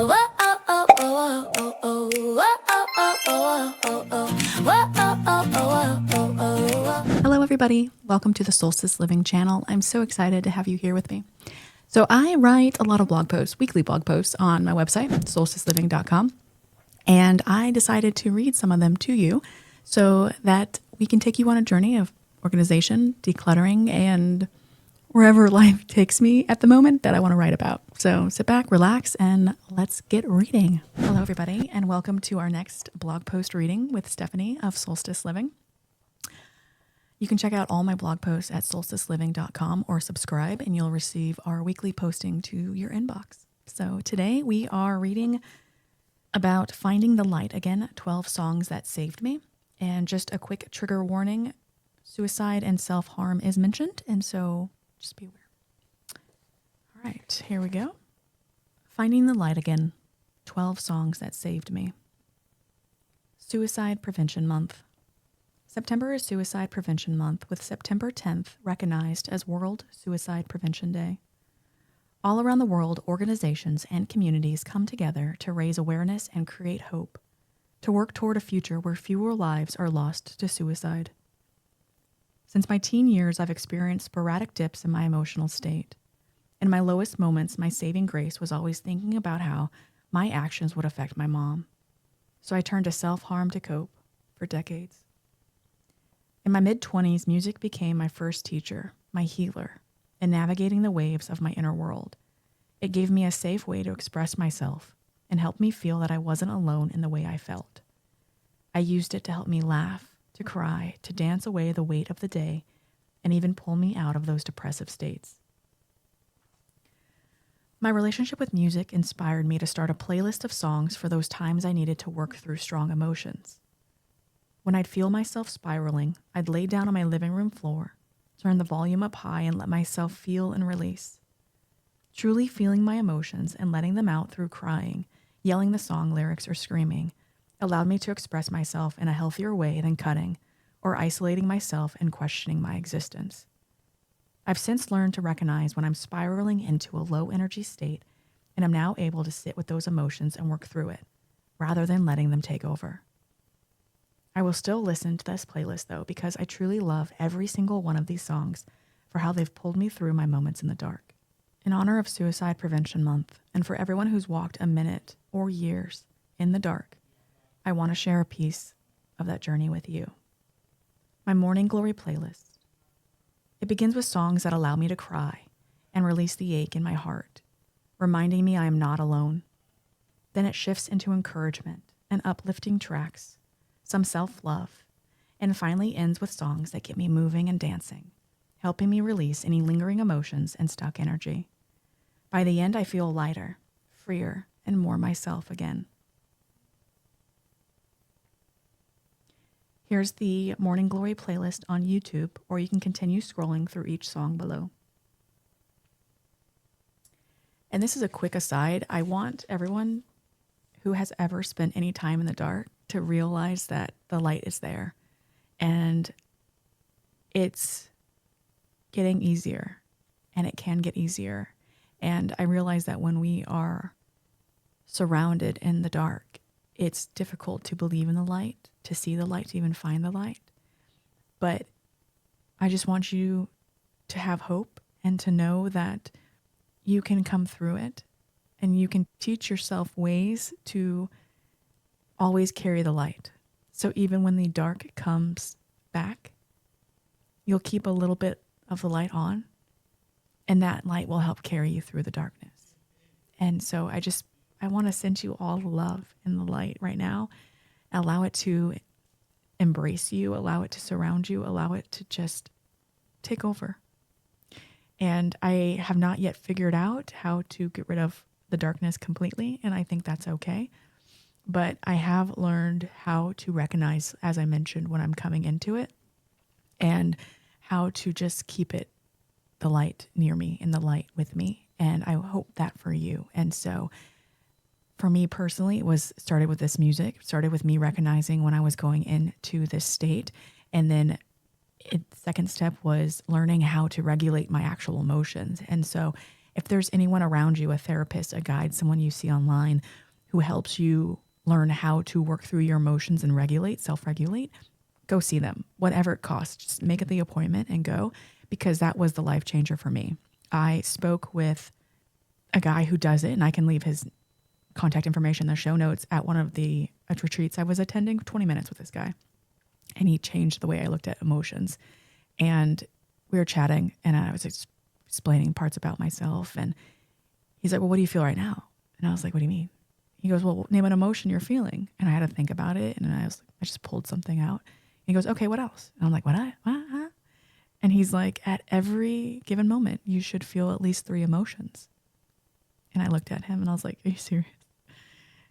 Hello everybody, welcome to the Soulstice Living channel. I'm so excited to have you here with me. So I write a lot of blog posts, weekly blog posts on my website, soulsticeliving.com, and I decided to read some of them to you so that we can take you on a journey of organization, decluttering, and wherever life takes me at the moment that I want to write about. So sit back, relax, and let's get reading. Hello everybody, and welcome to our next blog post reading with Stephanie of Soulstice Living. You can check out all my blog posts at soulsticeliving.com or subscribe and you'll receive our weekly posting to your inbox. So today we are reading about Finding the Light. Again, 12 songs that saved me. And just a quick trigger warning, suicide and self-harm is mentioned, and so just be aware. All right, here we go. Finding the Light again, 12 songs that saved me. Suicide Prevention Month. September is Suicide Prevention Month, with September 10th recognized as World Suicide Prevention Day. All around the world, organizations and communities come together to raise awareness and create hope, to work toward a future where fewer lives are lost to suicide. Since my teen years, I've experienced sporadic dips in my emotional state. In my lowest moments, my saving grace was always thinking about how my actions would affect my mom. So I turned to self-harm to cope for decades. In my mid-20s, music became my first teacher, my healer, in navigating the waves of my inner world. It gave me a safe way to express myself and helped me feel that I wasn't alone in the way I felt. I used it to help me laugh, to cry, to dance away the weight of the day, and even pull me out of those depressive states. My relationship with music inspired me to start a playlist of songs for those times I needed to work through strong emotions. When I'd feel myself spiraling, I'd lay down on my living room floor, turn the volume up high, and let myself feel and release. Truly feeling my emotions and letting them out through crying, yelling the song lyrics, or screaming allowed me to express myself in a healthier way than cutting or isolating myself and questioning my existence. I've since learned to recognize when I'm spiraling into a low energy state, and I'm now able to sit with those emotions and work through it, rather than letting them take over. I will still listen to this playlist, though, because I truly love every single one of these songs for how they've pulled me through my moments in the dark. In honor of Suicide Prevention Month, and for everyone who's walked a minute or years in the dark, I want to share a piece of that journey with you. My Morning Glory playlist. It begins with songs that allow me to cry and release the ache in my heart, reminding me I am not alone. Then it shifts into encouragement and uplifting tracks, some self-love, and finally ends with songs that get me moving and dancing, helping me release any lingering emotions and stuck energy. By the end, I feel lighter, freer, and more myself again. Here's the Morning Glory playlist on YouTube, or you can continue scrolling through each song below. And this is a quick aside. I want everyone who has ever spent any time in the dark to realize that the light is there, and it's getting easier, and it can get easier. And I realize that when we are surrounded in the dark, it's difficult to believe in the light, to see the light, to even find the light. But I just want you to have hope and to know that you can come through it, and you can teach yourself ways to always carry the light. So even when the dark comes back, you'll keep a little bit of the light on, and that light will help carry you through the darkness. And so I want to send you all the love and the light right now. Allow it to embrace you, allow it to surround you, allow it to just take over. And I have not yet figured out how to get rid of the darkness completely, and I think that's okay. But I have learned how to recognize, as I mentioned, when I'm coming into it, and how to just keep the light near me and the light with me. And I hope that for you. And so for me personally, it started with this music, started with me recognizing when I was going into this state. And then the second step was learning how to regulate my actual emotions. And so if there's anyone around you, a therapist, a guide, someone you see online who helps you learn how to work through your emotions and regulate, self-regulate, go see them, whatever it costs. Just make it the appointment and go, because that was the life changer for me. I spoke with a guy who does it, and I can leave his contact information in the show notes, at one of the retreats I was attending, 20 minutes with this guy. And he changed the way I looked at emotions. And we were chatting, and I was explaining parts about myself. And he's like, well, what do you feel right now? And I was like, what do you mean? He goes, well, name an emotion you're feeling. And I had to think about it. And I just pulled something out. And he goes, okay, what else? And I'm like, what? And he's like, at every given moment, you should feel at least 3 emotions. And I looked at him and I was like, are you serious?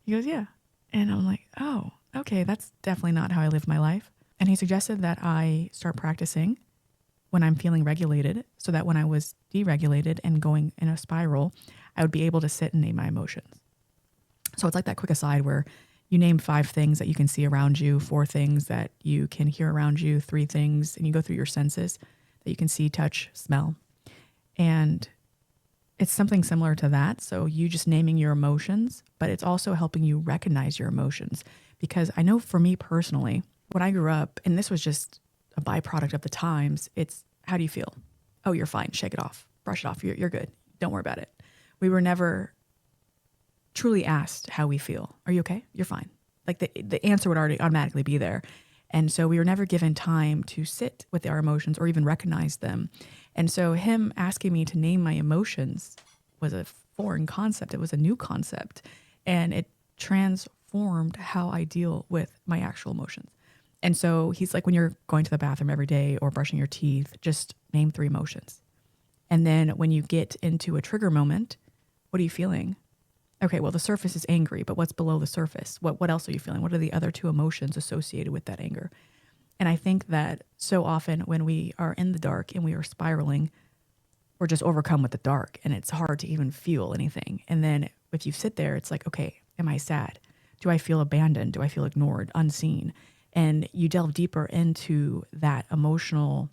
He goes, yeah. And I'm like, oh, okay, that's definitely not how I live my life. And he suggested that I start practicing when I'm feeling regulated, so that when I was deregulated and going in a spiral, I would be able to sit and name my emotions. So it's like that quick aside where you name 5 things that you can see around you, 4 things that you can hear around you, 3 things, and you go through your senses that you can see, touch, smell. And it's something similar to that. So you just naming your emotions, but it's also helping you recognize your emotions. Because I know for me personally, when I grew up, and this was just a byproduct of the times, it's, how do you feel? Oh, you're fine. Shake it off. Brush it off. You're good. Don't worry about it. We were never truly asked how we feel. Are you okay? You're fine. Like the answer would already automatically be there. And so we were never given time to sit with our emotions or even recognize them. And so him asking me to name my emotions was a foreign concept. It was a new concept. And it transformed how I deal with my actual emotions. And so he's like, when you're going to the bathroom every day or brushing your teeth, just name 3 emotions. And then when you get into a trigger moment, what are you feeling? Okay, well, the surface is angry, but what's below the surface? What else are you feeling? What are the other 2 emotions associated with that anger? And I think that so often when we are in the dark and we are spiraling, we're just overcome with the dark, and it's hard to even feel anything. And then if you sit there, it's like, okay, am I sad? Do I feel abandoned? Do I feel ignored, unseen? And you delve deeper into that emotional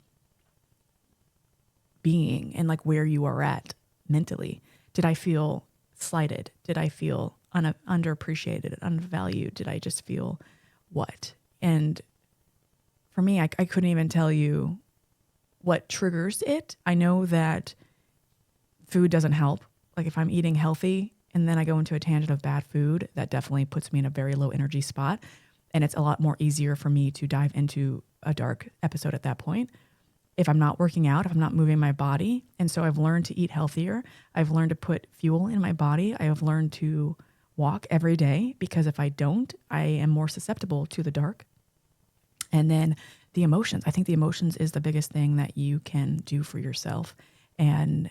being and like where you are at mentally. Did I feel slighted? Did I feel underappreciated, undervalued? Did I just feel what? And for me, I couldn't even tell you what triggers it. I know that food doesn't help. Like if I'm eating healthy and then I go into a tangent of bad food, that definitely puts me in a very low energy spot. And it's a lot more easier for me to dive into a dark episode at that point. If I'm not working out, if I'm not moving my body. And so I've learned to eat healthier. I've learned to put fuel in my body. I have learned to walk every day, because if I don't, I am more susceptible to the dark. And then the emotions. I think the emotions is the biggest thing that you can do for yourself. And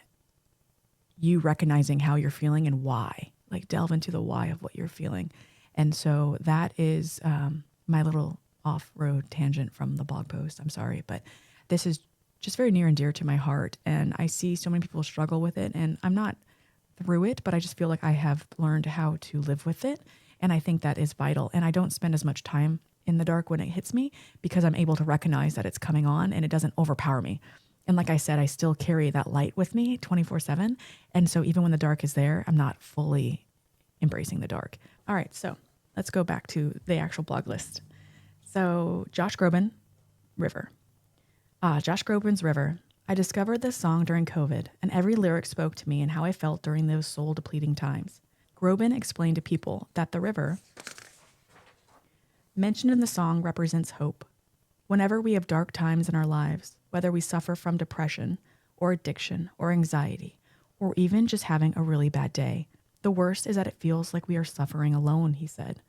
you recognizing how you're feeling and why. Like delve into the why of what you're feeling. And so that is my little off-road tangent from the blog post. I'm sorry, but this is just very near and dear to my heart. And I see so many people struggle with it, and I'm not through it, but I just feel like I have learned how to live with it. And I think that is vital. And I don't spend as much time in the dark when it hits me, because I'm able to recognize that it's coming on and it doesn't overpower me. And like I said, I still carry that light with me 24/7. And so even when the dark is there, I'm not fully embracing the dark. All right, so let's go back to the actual blog list. So Josh Groban, River. Josh Groban's River. I discovered this song during COVID, and every lyric spoke to me and how I felt during those soul-depleting times. Groban explained to people that the river mentioned in the song represents hope. Whenever we have dark times in our lives, whether we suffer from depression or addiction or anxiety, or even just having a really bad day, the worst is that it feels like we are suffering alone, he said.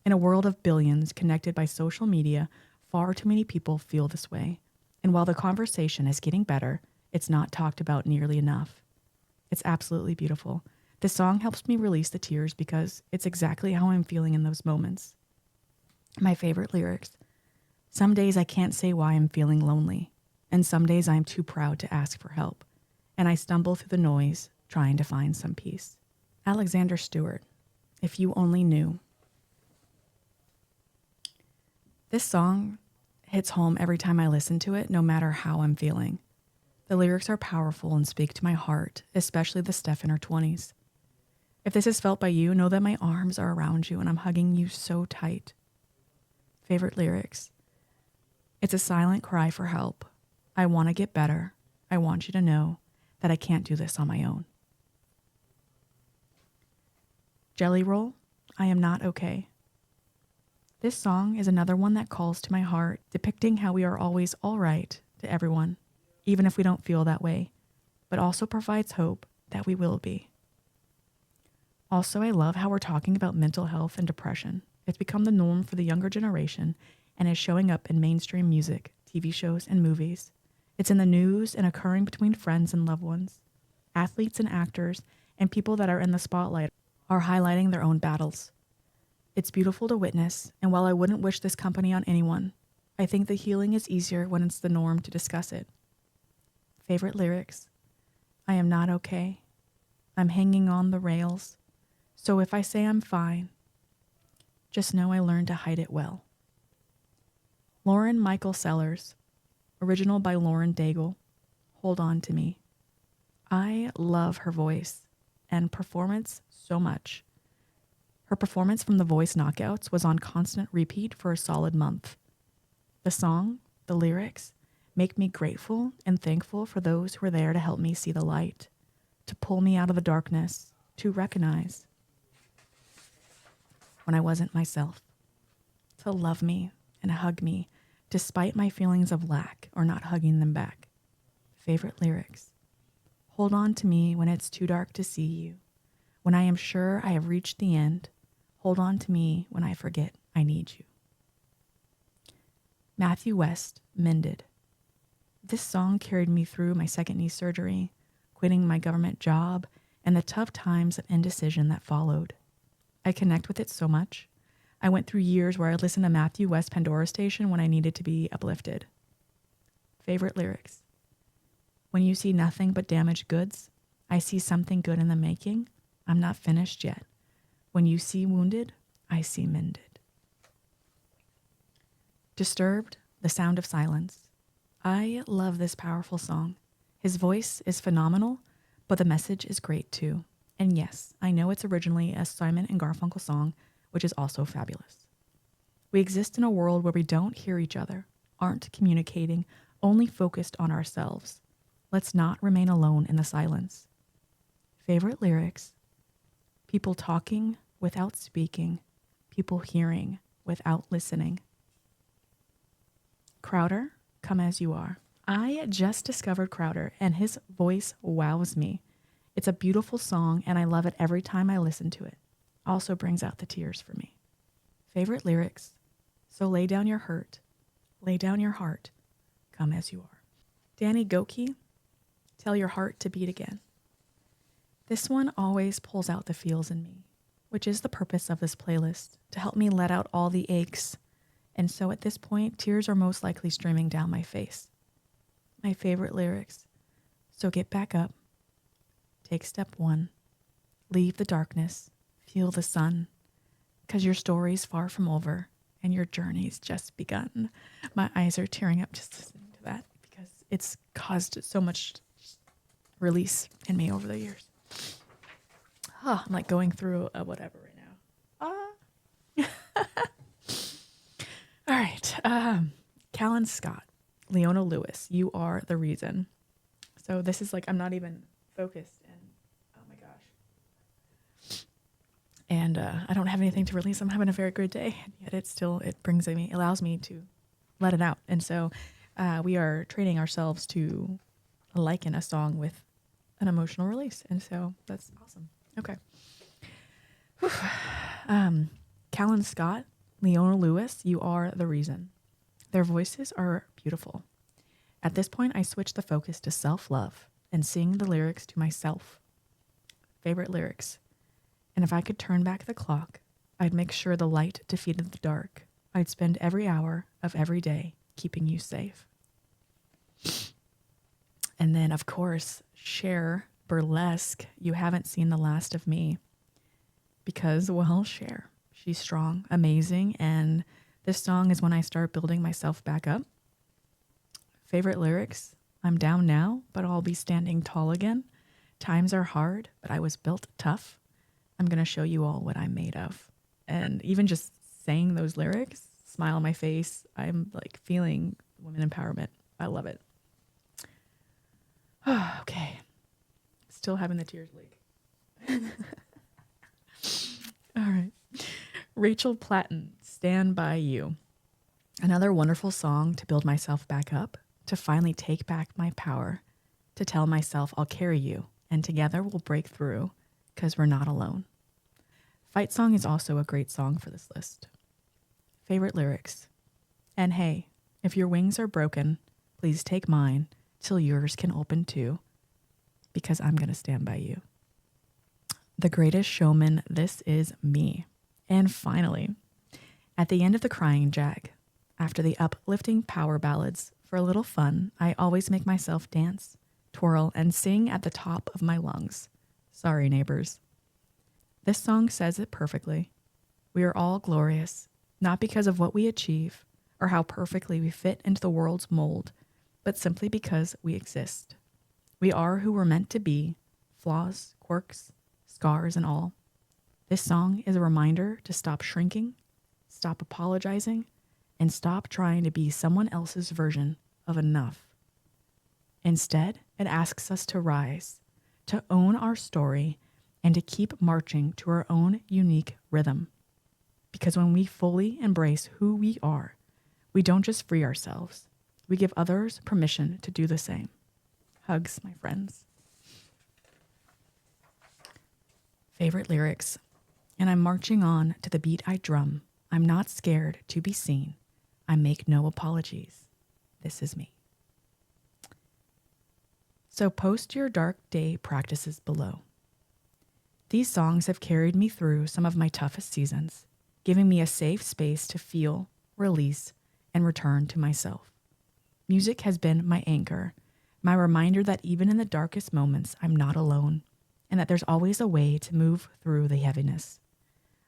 In a world of billions connected by social media, far too many people feel this way. And while the conversation is getting better, it's not talked about nearly enough. It's absolutely beautiful. This song helps me release the tears because it's exactly how I'm feeling in those moments. My favorite lyrics. Some days I can't say why I'm feeling lonely, and some days I'm too proud to ask for help, and I stumble through the noise trying to find some peace. Alexander Stewart, If You Only Knew. This song hits home every time I listen to it, no matter how I'm feeling. The lyrics are powerful and speak to my heart, especially the stuff in her 20s. If this is felt by you, know that my arms are around you and I'm hugging you so tight. Favorite lyrics. It's a silent cry for help. I want to get better. I want you to know that I can't do this on my own. Jelly Roll, I Am Not Okay. This song is another one that calls to my heart, depicting how we are always all right to everyone, even if we don't feel that way, but also provides hope that we will be. Also, I love how we're talking about mental health and depression. It's become the norm for the younger generation and is showing up in mainstream music, TV shows, and movies. It's in the news and occurring between friends and loved ones. Athletes and actors and people that are in the spotlight are highlighting their own battles. It's beautiful to witness, and while I wouldn't wish this company on anyone, I think the healing is easier when it's the norm to discuss it. Favorite lyrics. I am not okay. I'm hanging on the rails. So if I say I'm fine, just know I learned to hide it well. Lauren Michael Sellers, original by Lauren Daigle, Hold On to Me. I love her voice and performance so much. Her performance from The Voice Knockouts was on constant repeat for a solid month. The song, the lyrics, make me grateful and thankful for those who were there to help me see the light, to pull me out of the darkness, to recognize when I wasn't myself, to love me and hug me despite my feelings of lack or not hugging them back. Favorite lyrics. Hold on to me when it's too dark to see you. When I am sure I have reached the end, hold on to me when I forget I need you. Matthew West, Mended. This song carried me through my second knee surgery, quitting my government job, and the tough times of indecision that followed. I connect with it so much. I went through years where I listened to Matthew West Pandora Station when I needed to be uplifted. Favorite lyrics. When you see nothing but damaged goods, I see something good in the making. I'm not finished yet. When you see wounded, I see mended. Disturbed, The Sound of Silence. I love this powerful song. His voice is phenomenal, but the message is great too. And yes, I know it's originally a Simon and Garfunkel song, which is also fabulous. We exist in a world where we don't hear each other, aren't communicating, only focused on ourselves. Let's not remain alone in the silence. Favorite lyrics. People talking without speaking, people hearing without listening. Crowder, Come As You Are. I just discovered Crowder, and his voice wows me. It's a beautiful song, and I love it every time I listen to it. Also brings out the tears for me. Favorite lyrics. So lay down your hurt, lay down your heart, come as you are. Danny Goki, Tell Your Heart to Beat Again. This one always pulls out the feels in me, which is the purpose of this playlist, to help me let out all the aches. And so at this point, tears are most likely streaming down my face. My favorite lyrics. So get back up. Take step one. Leave the darkness. Feel the sun. 'Cause your story's far from over and your journey's just begun. My eyes are tearing up just listening to that because it's caused so much release in me over the years. Oh, I'm like going through a whatever right now. All right. Callan Scott, Leona Lewis, You Are the Reason. So this is like, I'm not even focused and oh my gosh. And I don't have anything to release. I'm having a very good day. Yet it allows me to let it out. And so we are training ourselves to liken a song with an emotional release. And so that's awesome. Okay. Callan Scott, Leona Lewis, You Are the Reason. Their voices are beautiful. At this point, I switched the focus to self-love and sing the lyrics to myself. Favorite lyrics. And if I could turn back the clock, I'd make sure the light defeated the dark. I'd spend every hour of every day keeping you safe. And then, of course, Cher, Burlesque, You Haven't Seen the Last of Me. Because, well, Cher, she's strong, amazing, and this song is when I start building myself back up. Favorite lyrics. I'm down now, but I'll be standing tall again. Times are hard, but I was built tough. I'm going to show you all what I'm made of. And even just saying those lyrics, smile on my face, I'm like feeling women empowerment. I love it. Okay. Still having the tears leak. All right. Rachel Platten, Stand By You. Another wonderful song to build myself back up, to finally take back my power, to tell myself I'll carry you, and together we'll break through, because we're not alone. Fight Song is also a great song for this list. Favorite lyrics. And hey, if your wings are broken, please take mine till yours can open too, because I'm going to stand by you. The Greatest Showman, This Is Me. And finally, at the end of the Crying Jack, after the uplifting power ballads, for a little fun, I always make myself dance, twirl, and sing at the top of my lungs. Sorry, neighbors. This song says it perfectly. We are all glorious, not because of what we achieve or how perfectly we fit into the world's mold, but simply because we exist. We are who we're meant to be, flaws, quirks, scars, and all. This song is a reminder to stop shrinking, stop apologizing, and stop trying to be someone else's version of enough. Instead, it asks us to rise, to own our story, and to keep marching to our own unique rhythm. Because when we fully embrace who we are, we don't just free ourselves, we give others permission to do the same. Hugs, my friends. Favorite lyrics. And I'm marching on to the beat I drum. I'm not scared to be seen. I make no apologies. This is me. So post your dark day practices below. These songs have carried me through some of my toughest seasons, giving me a safe space to feel, release, and return to myself. Music has been my anchor, my reminder that even in the darkest moments, I'm not alone, and that there's always a way to move through the heaviness.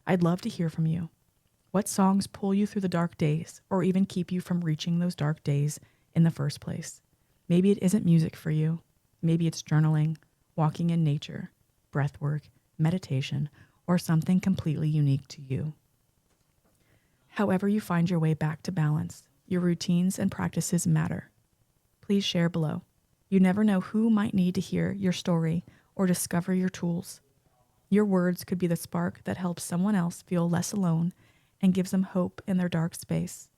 I'd love to hear from you. What songs pull you through the dark days, or even keep you from reaching those dark days in the first place? Maybe it isn't music for you. Maybe it's journaling, walking in nature, breath work, meditation, or something completely unique to you. However you find your way back to balance, your routines and practices matter. Please share below. You never know who might need to hear your story or discover your tools. Your words could be the spark that helps someone else feel less alone and gives them hope in their dark space.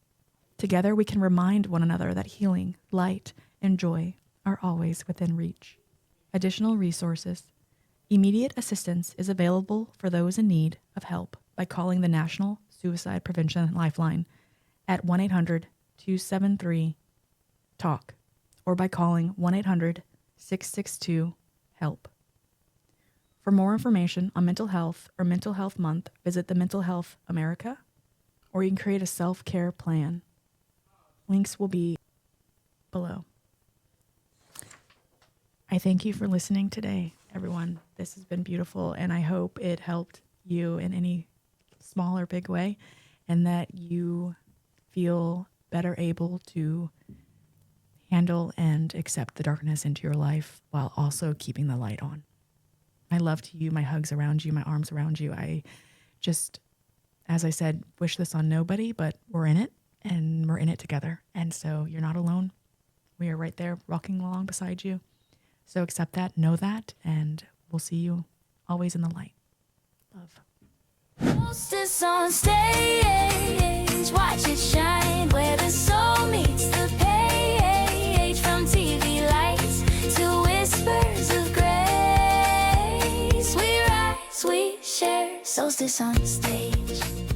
Together we can remind one another that healing, light, and joy are always within reach. Additional resources. Immediate assistance is available for those in need of help by calling the National Suicide Prevention Lifeline at 1-800-273-TALK or by calling 1-800-662-HELP. For more information on mental health or Mental Health Month, visit the Mental Health America, or you can create a self-care plan. Links will be below. I thank you for listening today, everyone. This has been beautiful, and I hope it helped you in any small or big way, and that you feel better able to handle and accept the darkness into your life while also keeping the light on. My love to you, my hugs around you, my arms around you. I just, as I said, wish this on nobody, but we're in it, and we're in it together. And so you're not alone. We are right there rocking along beside you. So accept that, know that, and we'll see you always in the light. Love. Soulstice on stage, watch it shine where the soul meets the page. From TV lights to whispers of grace, we rise, we share. Soulstice on stage.